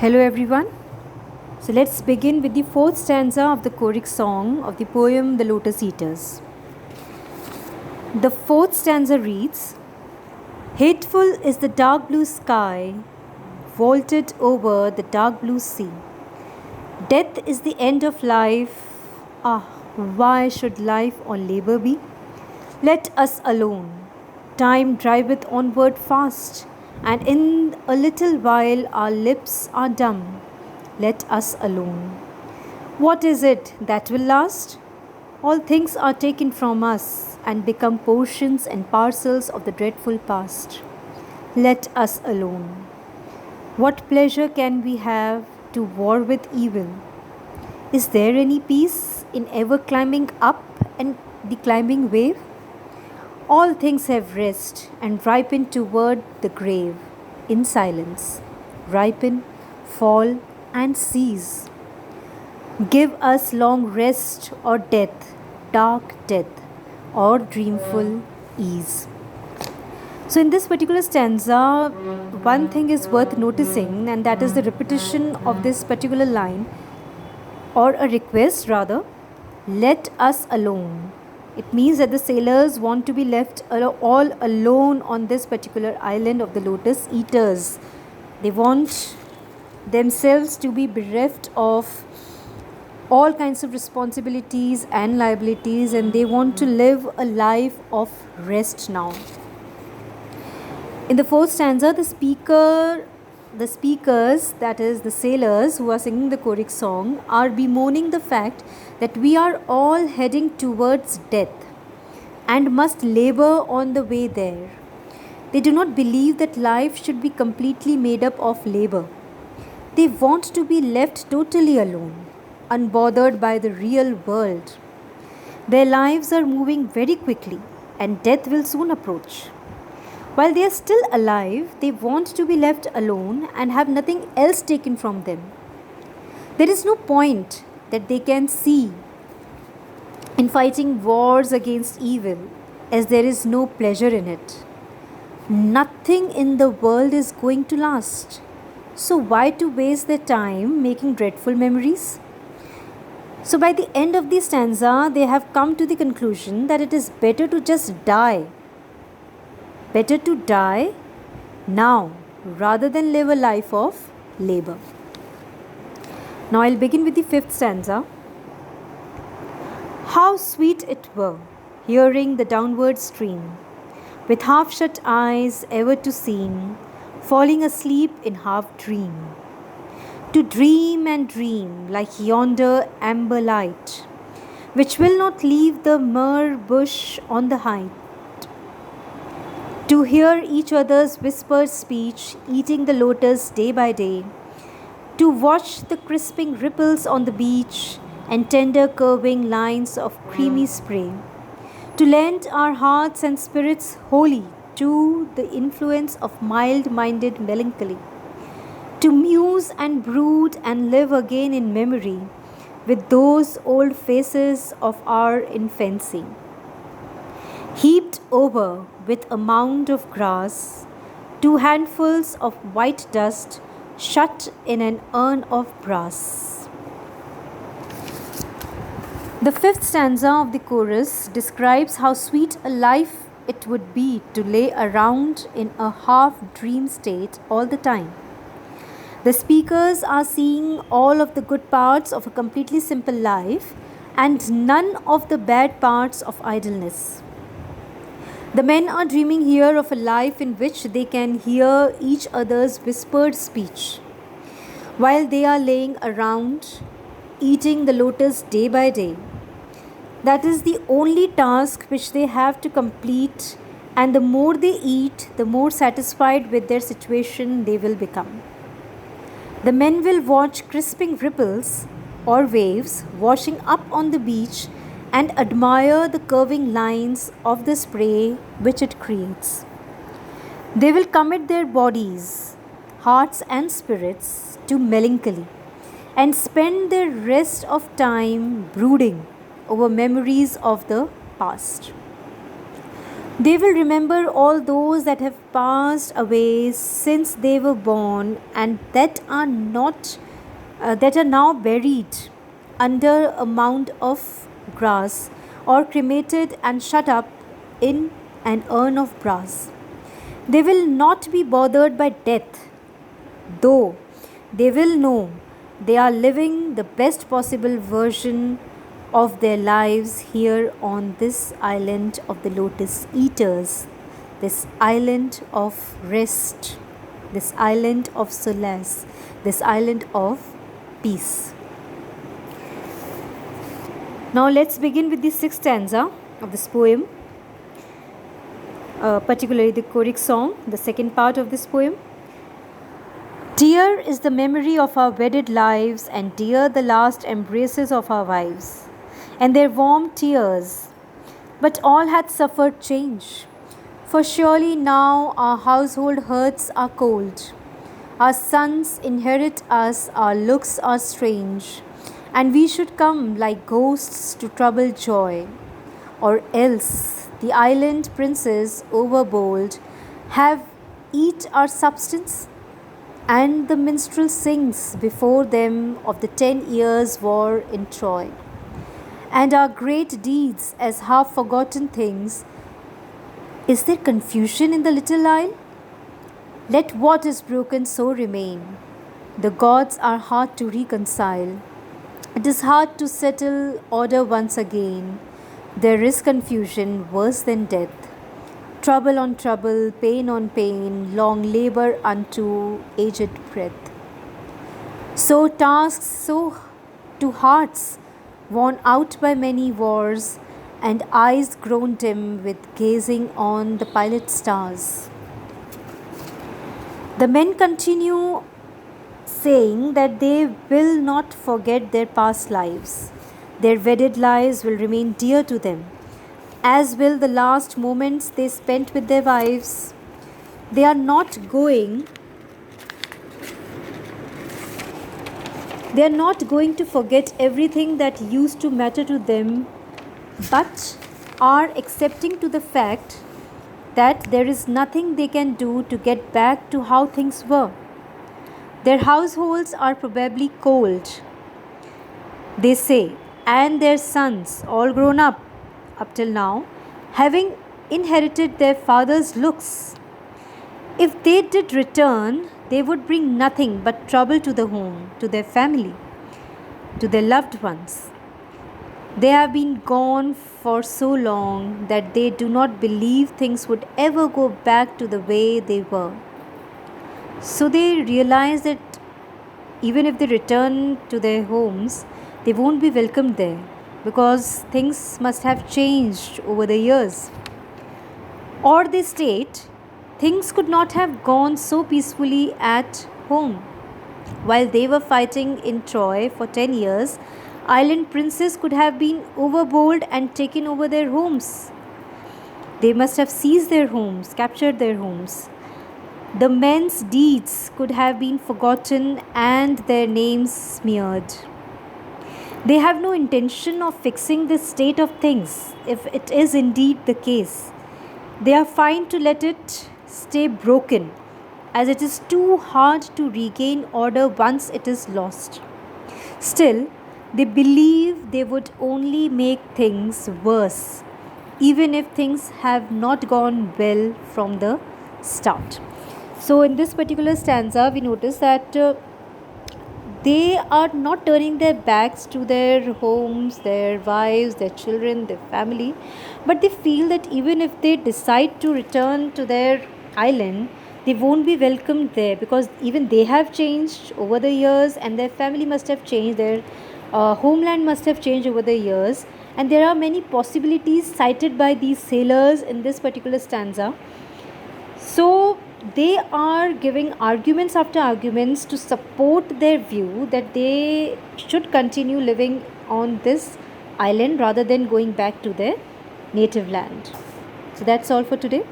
Hello everyone. So let's begin with the fourth stanza of the choric song of the poem The Lotus Eaters. The fourth stanza reads, Hateful is the dark blue sky, vaulted over the dark blue sea. Death is the end of life. Ah, why should life or labor be? Let us alone. Time driveth onward fast, and in a little while our lips are dumb. Let us alone. What is it that will last? All things are taken from us and become portions and parcels of the dreadful past. Let us alone. What pleasure can we have to war with evil? Is there any peace in ever climbing up and the climbing wave? All things have rest and ripen toward the grave in silence. Ripen, fall, and cease. Give us long rest or death, dark death, or dreamful ease. So, in this particular stanza, one thing is worth noticing, and that is the repetition of this particular line, or a request rather, let us alone. It means that the sailors want to be left all alone on this particular island of the Lotus Eaters. They want themselves to be bereft of all kinds of responsibilities and liabilities, and they want to live a life of rest now. In the fourth stanza, the speakers, that is the sailors who are singing the choric song, are bemoaning the fact that we are all heading towards death and must labor on the way there. They do not believe that life should be completely made up of labor. They want to be left totally alone, unbothered by the real world. Their lives are moving very quickly, and death will soon approach. While they are still alive, they want to be left alone and have nothing else taken from them. There is no point that they can see in fighting wars against evil, as there is no pleasure in it. Nothing in the world is going to last. So why to waste their time making dreadful memories? So by the end of the stanza, they have come to the conclusion that it is better to just die. Better to die now rather than live a life of labor. Now I'll begin with the fifth stanza. How sweet it were, hearing the downward stream, with half-shut eyes ever to seem, falling asleep in half-dream. To dream and dream like yonder amber light, which will not leave the myrrh bush on the height. To hear each other's whispered speech, eating the lotus day by day. To watch the crisping ripples on the beach and tender curving lines of creamy spray. To lend our hearts and spirits wholly to the influence of mild-minded melancholy. To muse and brood and live again in memory with those old faces of our infancy. Heaped over with a mound of grass, 2 handfuls of white dust shut in an urn of brass. The fifth stanza of the chorus describes how sweet a life it would be to lay around in a half-dream state all the time. The speakers are seeing all of the good parts of a completely simple life and none of the bad parts of idleness. The men are dreaming here of a life in which they can hear each other's whispered speech, while they are laying around, eating the lotus day by day. That is the only task which they have to complete, and the more they eat, the more satisfied with their situation they will become. The men will watch crisping ripples or waves washing up on the beach and admire the curving lines of the spray which it creates. They will commit their bodies, hearts and spirits to melancholy and spend the rest of time brooding over memories of the past. They will remember all those that have passed away since they were born and that are now buried under a mound of grass or cremated and shut up in an urn of brass. They will not be bothered by death, though they will know they are living the best possible version of their lives here on this island of the lotus eaters, this island of rest, this island of solace, this island of peace. Now let's begin with the sixth stanza of this poem, particularly the choric song, the second part of this poem. Dear is the memory of our wedded lives, and dear the last embraces of our wives, and their warm tears. But all hath suffered change, for surely now our household hearths are cold. Our sons inherit us, our looks are strange, and we should come like ghosts to trouble joy. Or else the island princes overbold have eat our substance, and the minstrel sings before them of the 10 years' war in Troy, and our great deeds as half forgotten things. Is there confusion in the little isle? Let what is broken so remain. The gods are hard to reconcile. It is hard to settle order once again. There is confusion worse than death. Trouble on trouble, pain on pain, long labor unto aged breath. So tasks so to hearts worn out by many wars, and eyes grown dim with gazing on the pilot stars. The men continue saying that they will not forget their past lives. Their wedded lives will remain dear to them, as will the last moments they spent with their wives. They are not going to forget everything that used to matter to them, but are accepting to the fact that there is nothing they can do to get back to how things were. Their households are probably cold, they say, and their sons, all grown up till now, having inherited their father's looks. If they did return, they would bring nothing but trouble to the home, to their family, to their loved ones. They have been gone for so long that they do not believe things would ever go back to the way they were. So they realize that even if they return to their homes, they won't be welcomed there, because things must have changed over the years. Or they state, things could not have gone so peacefully at home. While they were fighting in Troy for 10 years, island princes could have been overbold and taken over their homes. They must have seized their homes, captured their homes. The men's deeds could have been forgotten and their names smeared. They have no intention of fixing this state of things, if it is indeed the case. They are fine to let it stay broken, as it is too hard to regain order once it is lost. Still, they believe they would only make things worse, even if things have not gone well from the start. So, in this particular stanza, we notice that they are not turning their backs to their homes, their wives, their children, their family, but they feel that even if they decide to return to their island, they won't be welcomed there, because even they have changed over the years, and their family must have changed, their homeland must have changed over the years, and there are many possibilities cited by these sailors in this particular stanza. So they are giving arguments after arguments to support their view that they should continue living on this island rather than going back to their native land. So that's all for today.